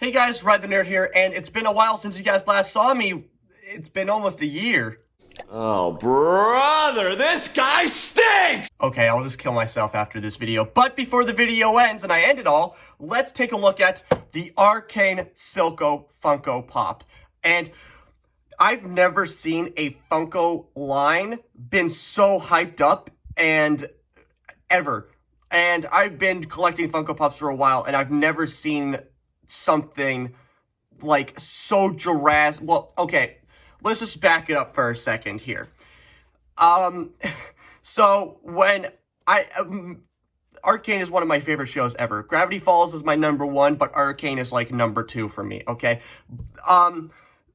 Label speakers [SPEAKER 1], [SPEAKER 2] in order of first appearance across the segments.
[SPEAKER 1] Hey guys, Ride the Nerd here, and it's been a while since you guys last saw me. It's been almost a year.
[SPEAKER 2] Oh, brother, this guy stinks!
[SPEAKER 1] Okay, I'll just kill myself after this video. But before the video ends and I end it all, let's take a look at the Arcane Silco Funko Pop. And I've never seen a Funko line been so hyped up and ever. And I've been collecting Funko Pops for a while, and I've never seen something like so drastic. Well, okay, let's just back it up for a second here. So when Arcane is one of my favorite shows ever. Gravity Falls is my #1, but Arcane is like #2 for me, okay?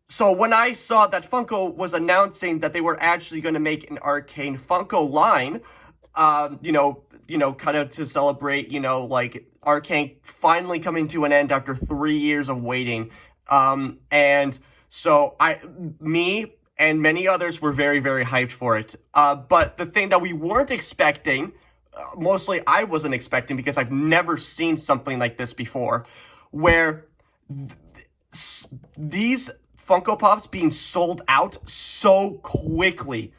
[SPEAKER 1] So when I saw that Funko was announcing that they were actually going to make an Arcane Funko line, kind of to celebrate, like Arcane finally coming to an end after 3 years of waiting. And so me and many others were very, very hyped for it. But the thing that we weren't expecting, mostly I wasn't expecting because I've never seen something like this before, where these Funko Pops being sold out so quickly.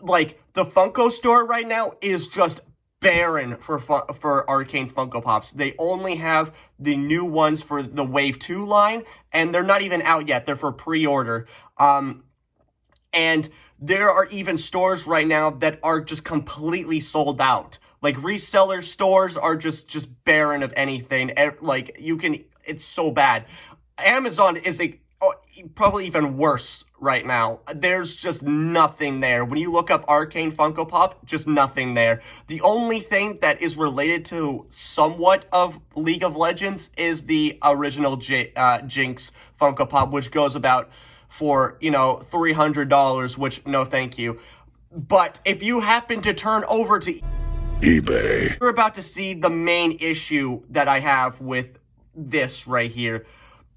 [SPEAKER 1] Like, the Funko store right now is just barren for Arcane Funko Pops. They only have the new ones for the Wave 2 line, and they're not even out yet. They're for pre-order. And there are even stores right now that are just completely sold out. Like, reseller stores are just barren of anything. Like, it's so bad. Amazon is probably even worse right now. There's just nothing there. When you look up Arcane Funko Pop, just nothing there. The only thing that is related to somewhat of League of Legends is the original Jinx Funko Pop, which goes about for, $300, which, no thank you. But if you happen to turn over to eBay, you're about to see the main issue that I have with this right here.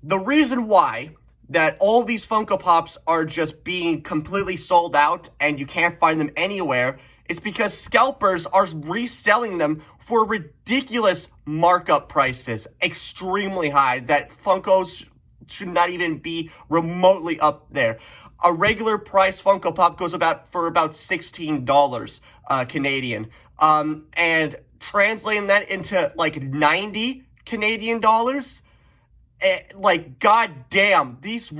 [SPEAKER 1] The reason why that all these Funko Pops are just being completely sold out and you can't find them anywhere is because scalpers are reselling them for ridiculous markup prices, extremely high, that Funkos should not even be remotely up there. A regular price Funko Pop goes for about $16 Canadian. And translating that into like 90 Canadian dollars, like, goddamn, these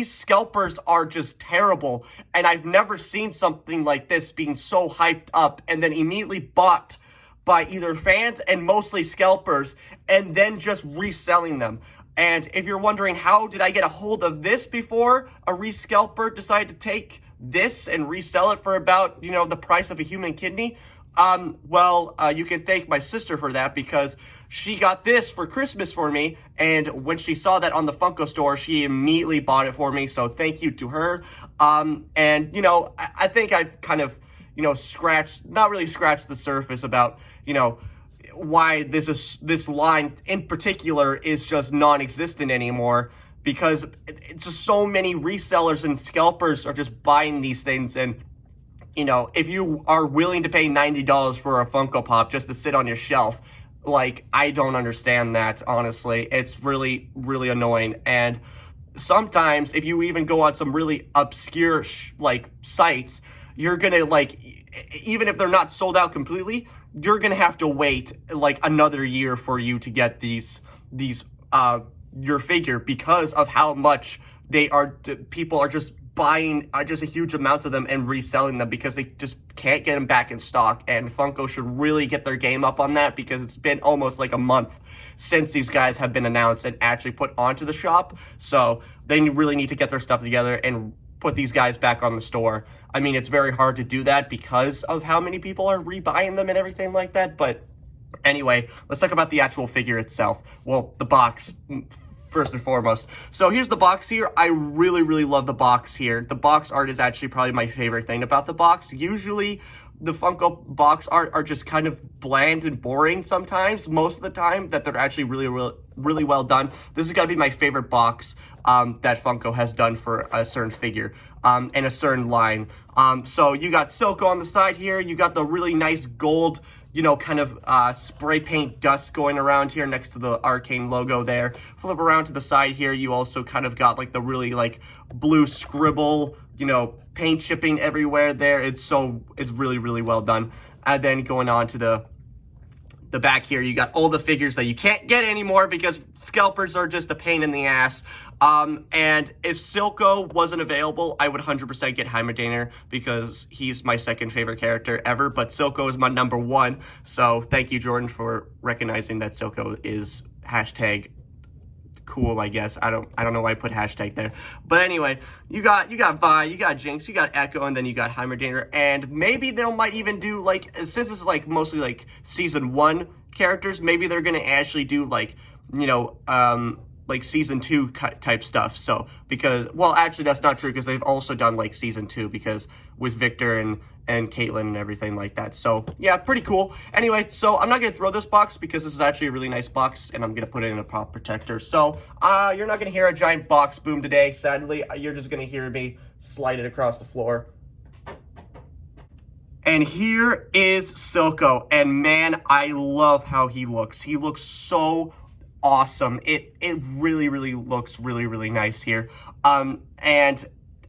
[SPEAKER 1] scalpers are just terrible, and I've never seen something like this being so hyped up and then immediately bought by either fans and mostly scalpers, and then just reselling them. And if you're wondering, how did I get a hold of this before a rescalper decided to take this and resell it for about, the price of a human kidney? You can thank my sister for that, because she got this for Christmas for me, and when she saw that on the Funko store, she immediately bought it for me, so thank you to her. I think I've kind of, not really scratched the surface about, why this line in particular is just non-existent anymore, because it's just so many resellers and scalpers are just buying these things. And if you are willing to pay $90 for a Funko Pop just to sit on your shelf, like, I don't understand that, honestly. It's really, really annoying. And sometimes, if you even go on some really obscure, sites, you're gonna, even if they're not sold out completely, you're gonna have to wait, another year for you to get your figure, because of how much people are just buying just a huge amount of them and reselling them because they just can't get them back in stock. And Funko should really get their game up on that, because it's been almost like a month since these guys have been announced and actually put onto the shop. So they really need to get their stuff together and put these guys back on the store. I mean, it's very hard to do that because of how many people are rebuying them and everything like that. But anyway, let's talk about the actual figure itself. Well, the box, first and foremost. So here's the box here. I really, really love the box here. The box art is actually probably my favorite thing about the box. Usually, the Funko box art are just kind of bland and boring sometimes. Most of the time, that they're actually really, really, really well done. This is gotta be my favorite box that Funko has done for a certain figure and a certain line. So you got Silco on the side here. You got the really nice gold kind of spray paint dust going around here next to the Arcane logo there. Flip around to the side here, you also kind of got like the really like blue scribble, paint chipping everywhere there. It's really, really well done. And then going on to the back here, you got all the figures that you can't get anymore because scalpers are just a pain in the ass. And if Silco wasn't available, I would 100% get Heimerdinger because he's my second favorite character ever, but Silco is my number one. So thank you, Jordan, for recognizing that Silco is hashtag cool, I guess. I don't know why I put hashtag there. But anyway, you got Vi, you got Jinx, you got Echo, and then you got Heimerdinger. And maybe they might even do, like, since this is like mostly like season 1 characters, maybe they're gonna actually do like, like season 2 type stuff. So because, well, actually that's not true because they've also done like season 2 because with Victor and Caitlyn and everything like that. So yeah, pretty cool. Anyway, so I'm not gonna throw this box because this is actually a really nice box and I'm gonna put it in a prop protector. So you're not gonna hear a giant box boom today, sadly. You're just gonna hear me slide it across the floor. And here is Silco, and man, I love how he looks. He looks so awesome. It really, really looks really, really nice here. And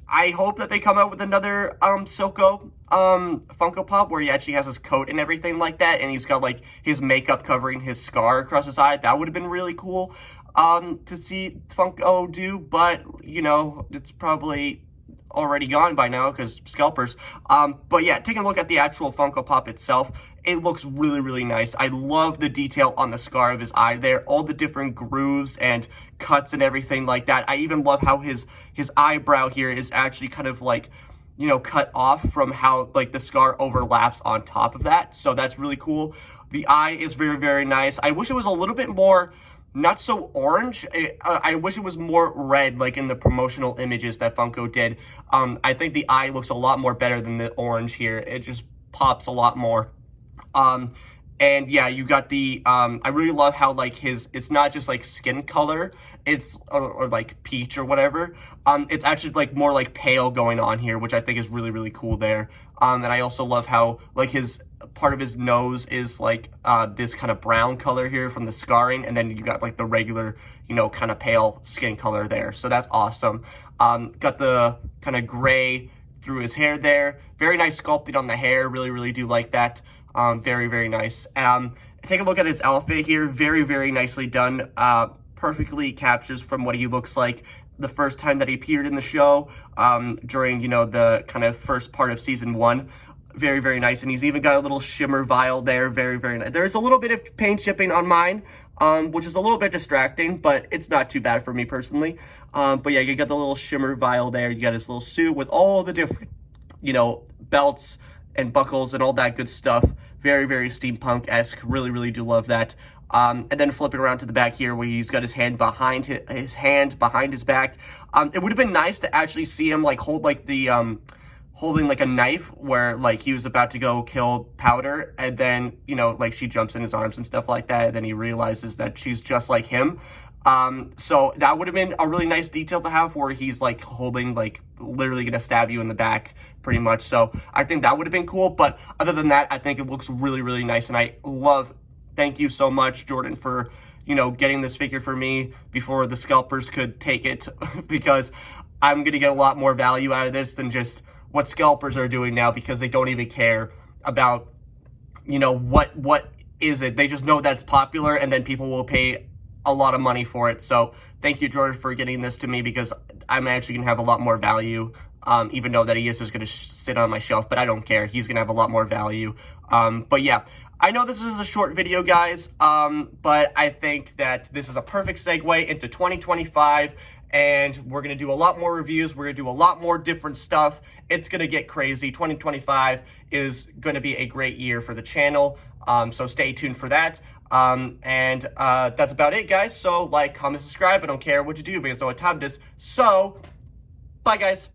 [SPEAKER 1] I hope that they come out with another Silco Funko Pop where he actually has his coat and everything like that, and he's got like his makeup covering his scar across his eye. That would have been really cool to see Funko do, but it's probably already gone by now because scalpers. But yeah, taking a look at the actual Funko Pop itself, it looks really, really nice. I love the detail on the scar of his eye there, all the different grooves and cuts and everything like that. I even love how his eyebrow here is actually kind of like, cut off from how like the scar overlaps on top of that. So that's really cool. The eye is very, very nice. I wish it was a little bit more, not so orange. I wish it was more red, like in the promotional images that Funko did. I think the eye looks a lot more better than the orange here. It just pops a lot more. And yeah, you got the, I really love how like it's not just like skin color, it's, or like peach or whatever. It's actually like more like pale going on here, which I think is really, really cool there. And I also love how like part of his nose is like, this kind of brown color here from the scarring. And then you got like the regular, kind of pale skin color there. So that's awesome. Got the kind of gray through his hair there. Very nice sculpted on the hair. Really, really do like that. Very, very nice. Take a look at his outfit here. Very, very nicely done. Perfectly captures from what he looks like the first time that he appeared in the show, during, the kind of first part of season 1. Very, very nice. And he's even got a little shimmer vial there. Very, very nice. There's a little bit of paint chipping on mine, which is a little bit distracting, but it's not too bad for me personally. But yeah, you got the little shimmer vial there. You got his little suit with all the different, belts and buckles and all that good stuff. Very, very steampunk-esque. Really, really do love that. And then flipping around to the back here where he's got his hand behind his back. It would have been nice to actually see him like hold like the holding like a knife where like he was about to go kill Powder, and then like she jumps in his arms and stuff like that, and then he realizes that she's just like him. So that would have been a really nice detail to have where he's like holding, like literally gonna stab you in the back pretty much. So I think that would have been cool. But other than that, I think it looks really, really nice. And thank you so much, Jordan, for, getting this figure for me before the scalpers could take it, because I'm gonna get a lot more value out of this than just what scalpers are doing now, because they don't even care about, what is it. They just know that's popular and then people will pay a lot of money for it. So thank you, Jordan, for getting this to me, because I'm actually gonna have a lot more value, even though that he is just gonna sit on my shelf, but I don't care. He's gonna have a lot more value. But yeah, I know this is a short video, guys, but I think that this is a perfect segue into 2025, and we're gonna do a lot more reviews. We're gonna do a lot more different stuff. It's gonna get crazy. 2025 is gonna be a great year for the channel, so stay tuned for that. That's about it, guys. So like, comment, subscribe. I don't care what you do because I know what time it is. So bye, guys.